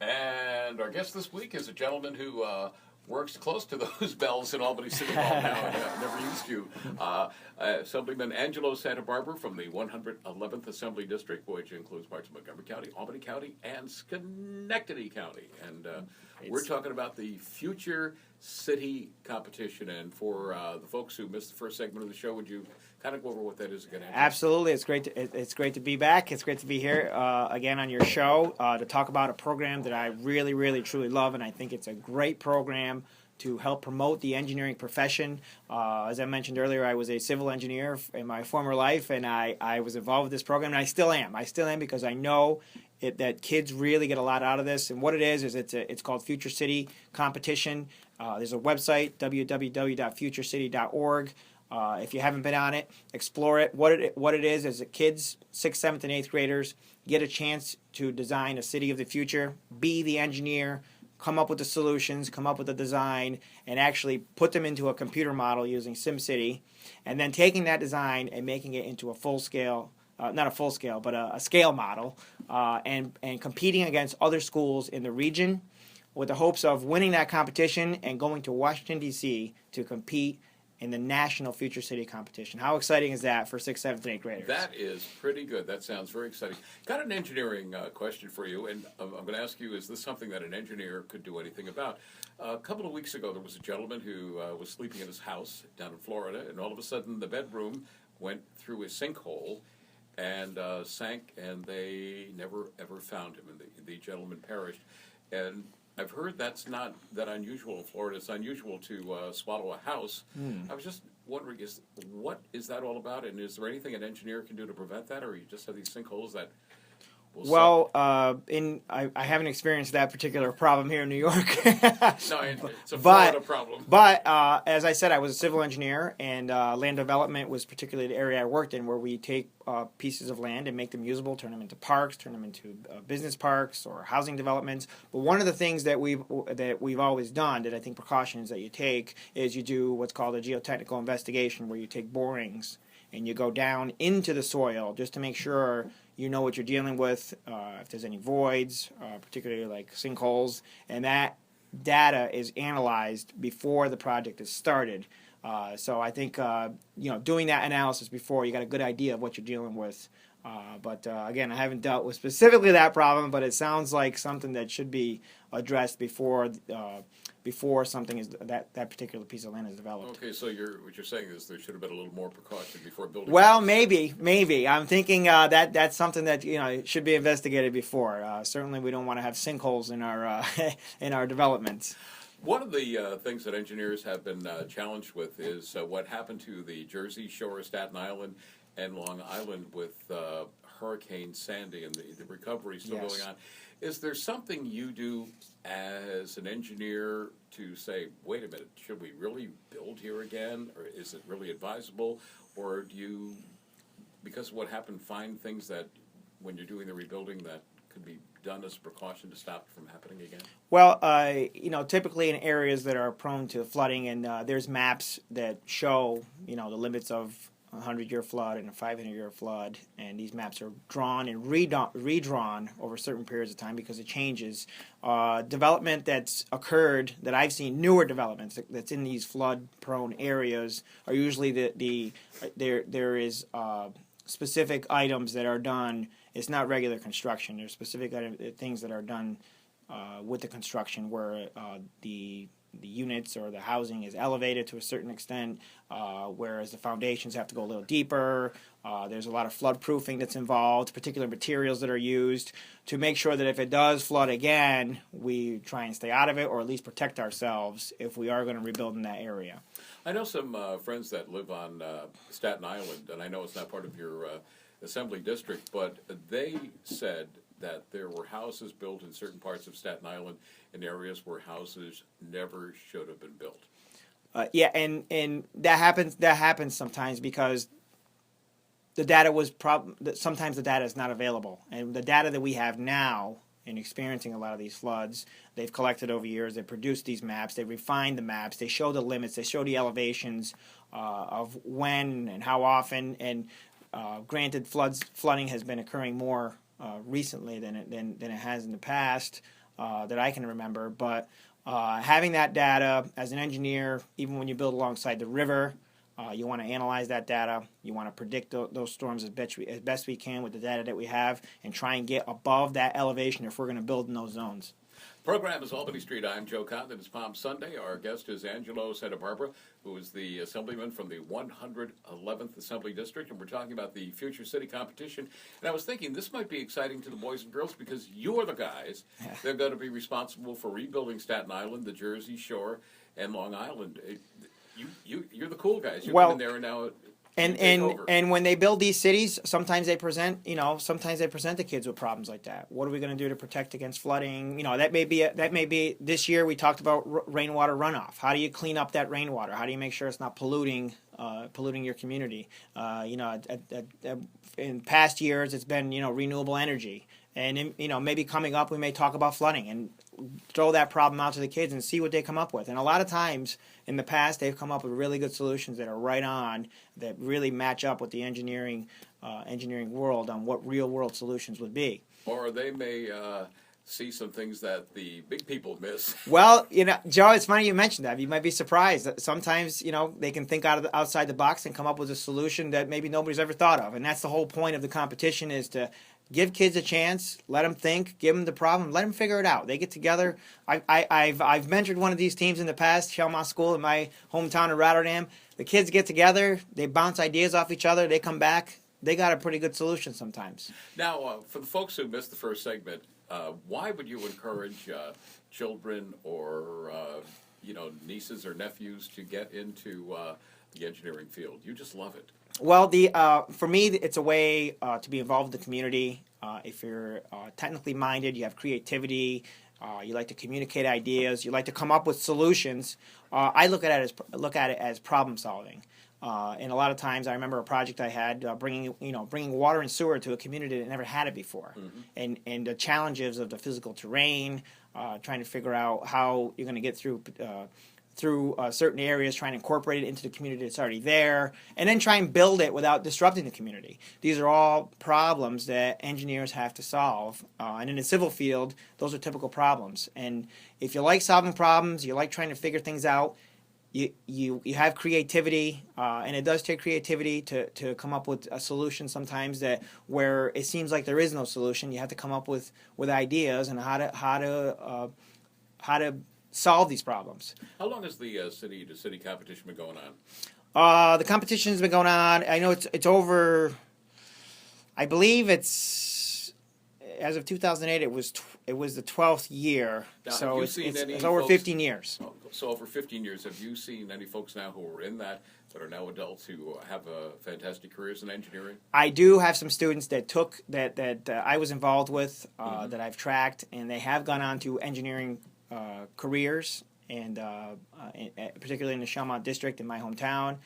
And our guest this week is a gentleman who works close to those bells in Albany City Hall now. Never used to. Assemblyman Angelo Santabarbara from the 111th Assembly District, which includes parts of Montgomery County, Albany County, and Schenectady County. And we're talking about the Future City competition. And for the folks who missed the first segment of the show, would you kind of go over what that is again? Absolutely. It's great to be back. It's great to be here again on your show to talk about a program that I really, really, truly love, and I think it's a great program to help promote the engineering profession. As I mentioned earlier, I was a civil engineer in my former life, and I was involved with this program, and I still am. I still am because I know that kids really get a lot out of this. And what it is it's called Future City Competition. There's a website, www.futurecity.org. If you haven't been on it, explore it. What it is that kids, 6th, 7th, and 8th graders get a chance to design a city of the future, be the engineer, come up with the solutions, come up with the design, and actually put them into a computer model using SimCity, and then taking that design and making it into a full-scale, not a full-scale, but a scale model, and competing against other schools in the region with the hopes of winning that competition and going to Washington, D.C. to compete in the National Future City Competition. How exciting is that for 6th, 7th, and 8th graders? That is pretty good. That sounds very exciting. Got an engineering question for you, and I'm going to ask you, is this something that an engineer could do anything about? A couple of weeks ago, there was a gentleman who was sleeping in his house down in Florida, and all of a sudden the bedroom went through a sinkhole and sank, and they never, ever found him, and the gentleman perished. And I've heard that's not that unusual in Florida. It's unusual to swallow a house. I was just wondering, what is that all about? And is there anything an engineer can do to prevent that, or you just have these sinkholes that will Well, I haven't experienced that particular problem here in New York. No, it's a Florida problem. But as I said, I was a civil engineer, and land development was particularly the area I worked in, where we take pieces of land and make them usable, turn them into parks, turn them into business parks or housing developments. But one of the things that we've always done, that I think precautions that you take, is you do what's called a geotechnical investigation, where you take borings and you go down into the soil just to make sure you know what you're dealing with, if there's any voids, particularly like sinkholes, and that data is analyzed before the project is started. So I think doing that analysis before, you got a good idea of what you're dealing with. But again, I haven't dealt with specifically that problem, but it sounds like something that should be addressed before something is that particular piece of land is developed. Okay, so what you're saying is there should have been a little more precaution before building. Well, maybe. I'm thinking that's something that should be investigated before. Certainly, we don't want to have sinkholes in our in our developments. One of the things that engineers have been challenged with is what happened to the Jersey Shore, Staten Island, and Long Island with Hurricane Sandy, and the recovery still going on. Is there something you do as an engineer to say, wait a minute, should we really build here again, or is it really advisable, or do you, because of what happened, find things that when you're doing the rebuilding that could be done as a precaution to stop it from happening again? Well, typically in areas that are prone to flooding, and there's maps that show, the limits of a 100-year flood and a 500-year flood, and these maps are drawn and redrawn over certain periods of time because it changes. Development that's occurred, that I've seen, newer developments that's in these flood-prone areas, are usually there is specific items that are done. It's not regular construction. There's specific things that are done with the construction where the units or the housing is elevated to a certain extent, whereas the foundations have to go a little deeper. There's a lot of flood proofing that's involved, particular materials that are used to make sure that if it does flood again, we try and stay out of it, or at least protect ourselves if we are going to rebuild in that area. I know some friends that live on Staten Island, and I know it's not part of your assembly district, but they said that there were houses built in certain parts of Staten Island in areas where houses never should have been built. And that happens sometimes because the data sometimes the data is not available, and the data that we have now in experiencing a lot of these floods, they've collected over years. They produced these maps. They refined the maps. They show the limits. They show the elevations of when and how often. And granted, flooding has been occurring more recently than it has in the past. that I can remember. But having that data as an engineer, even when you build alongside the river, you want to analyze that data. You want to predict those storms as best we can with the data that we have, and try and get above that elevation if we're going to build in those zones. Program is Albany Street. I'm Joe Condon. It's Palm Sunday. Our guest is Angelo Santabarbara, who is the Assemblyman from the 111th Assembly District, and we're talking about the future city competition. And I was thinking this might be exciting to the boys and girls because you are the guys that are going to be responsible for rebuilding Staten Island, the Jersey Shore, and Long Island. You're the cool guys. You're coming there and now. And when they build these cities, sometimes they present the kids with problems like that. What are we going to do to protect against flooding? That may be this year we talked about rainwater runoff. How do you clean up that rainwater? How do you make sure it's not polluting your community? In past years it's been renewable energy. And maybe coming up we may talk about flooding and throw that problem out to the kids and see what they come up with. And a lot of times in the past they've come up with really good solutions that are right on, that really match up with the engineering world on what real world solutions would be. Or they may see some things that the big people miss. Well, Joe, it's funny you mentioned that. You might be surprised that sometimes they can think outside the box and come up with a solution that maybe nobody's ever thought of. And that's the whole point of the competition, is to give kids a chance, let them think, give them the problem, let them figure it out. They get together. I've mentored one of these teams in the past, Shelmont School in my hometown of Rotterdam. The kids get together, they bounce ideas off each other, they come back, they got a pretty good solution sometimes. Now, for the folks who missed the first segment, why would you encourage children or nieces or nephews to get into the engineering field? You just love it. Well, for me, it's a way to be involved in the community. If you're technically minded, you have creativity, you like to communicate ideas, you like to come up with solutions. I look at it as problem solving. And a lot of times, I remember a project I had bringing water and sewer to a community that never had it before, and the challenges of the physical terrain, trying to figure out how you're going to get through certain areas, trying to incorporate it into the community that's already there, and then try and build it without disrupting the community. These are all problems that engineers have to solve, and in the civil field, those are typical problems. And if you like solving problems, you like trying to figure things out, you have creativity, and it does take creativity to come up with a solution sometimes where it seems like there is no solution. You have to come up with ideas and how to solve these problems. How long has the city-to-city competition been going on? The competition has been going on. I know it's over. I believe it's as of 2008. It was the 12th year. Now, so it's over 15 years. So over 15 years, have you seen any folks now who are in that are now adults who have fantastic careers in engineering? I do have some students that I was involved with that I've tracked, and they have gone on to engineering careers, and particularly in the Shelmont district in my hometown.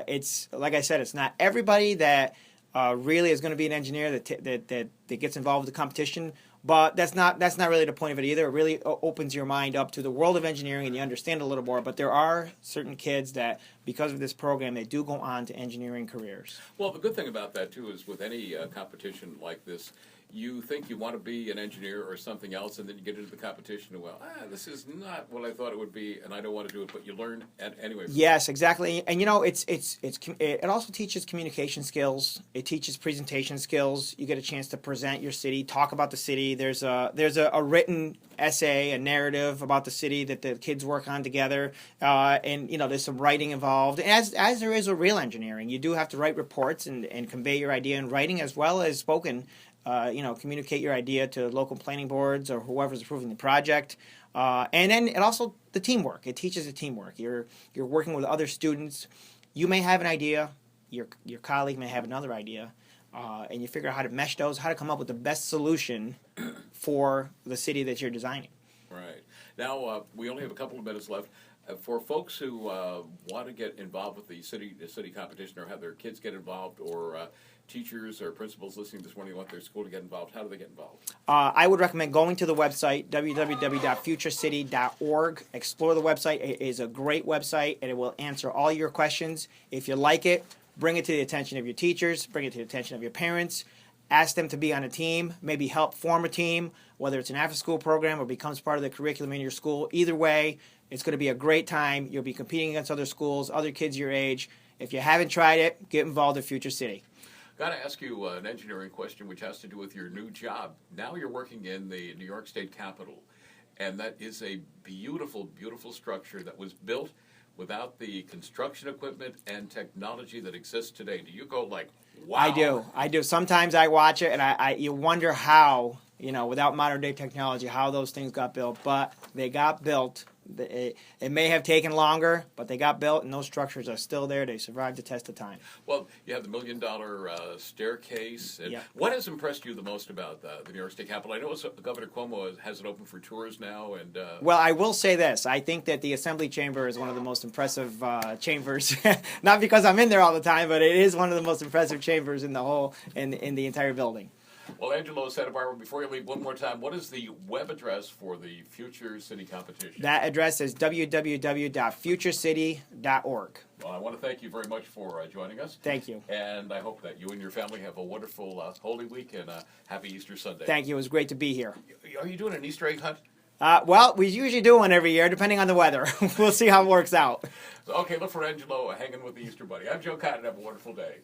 It's like I said, it's not everybody that really is going to be an engineer that gets involved with the competition, but that's not really the point of it either. It really opens your mind up to the world of engineering, and you understand a little more. But there are certain kids that, because of this program, they do go on to engineering careers. Well, the good thing about that too is with any competition like this, you think you want to be an engineer or something else, and then you get into the competition, and this is not what I thought it would be, and I don't want to do it, but you learn anyway. Yes, exactly. And it also teaches communication skills. It teaches presentation skills. You get a chance to present your city, talk about the city. There's a written essay, a narrative about the city that the kids work on together, and there's some writing involved. And as there is with real engineering, you do have to write reports and convey your idea in writing as well as spoken. Communicate your idea to local planning boards or whoever's approving the project. And then it also, the teamwork. It teaches the teamwork. You're working with other students. You may have an idea. Your colleague may have another idea. And you figure out how to mesh those, how to come up with the best solution for the city that you're designing. Right. Now, we only have a couple of minutes left. For folks who want to get involved with the city competition or have their kids get involved, or teachers or principals listening this morning want their school to get involved, how do they get involved? I would recommend going to the website, www.futurecity.org. Explore the website. It is a great website, and it will answer all your questions. If you like it, bring it to the attention of your teachers, bring it to the attention of your parents. ask them to be on a team, maybe help form a team, whether it's an after-school program or becomes part of the curriculum in your school. Either way, it's going to be a great time. You'll be competing against other schools, other kids your age. If you haven't tried it, get involved at Future City. Got to ask you an engineering question which has to do with your new job. Now you're working in the New York State Capitol, and that is a beautiful, beautiful structure that was built without the construction equipment and technology that exists today. Do you go like, wow? I do. Sometimes I watch it, and you wonder how, without modern-day technology, how those things got built. But they got built. It may have taken longer, but they got built, and those structures are still there. They survived the test of time. Well, you have the $1 million staircase. And what has impressed you the most about the New York State Capitol? I know Governor Cuomo has it open for tours now. And well, I will say this. I think that the Assembly Chamber is one of the most impressive chambers. Not because I'm in there all the time, but it is one of the most impressive chambers in the entire building. Well, Angelo Santabarbara, before you leave, one more time, what is the web address for the Future City competition? That address is www.futurecity.org. Well, I want to thank you very much for joining us. Thank you. And I hope that you and your family have a wonderful Holy Week and a happy Easter Sunday. Thank you. It was great to be here. Are you doing an Easter egg hunt? Well, we usually do one every year, depending on the weather. We'll see how it works out. Okay, look for Angelo hanging with the Easter Bunny. I'm Joe Condon. Have a wonderful day.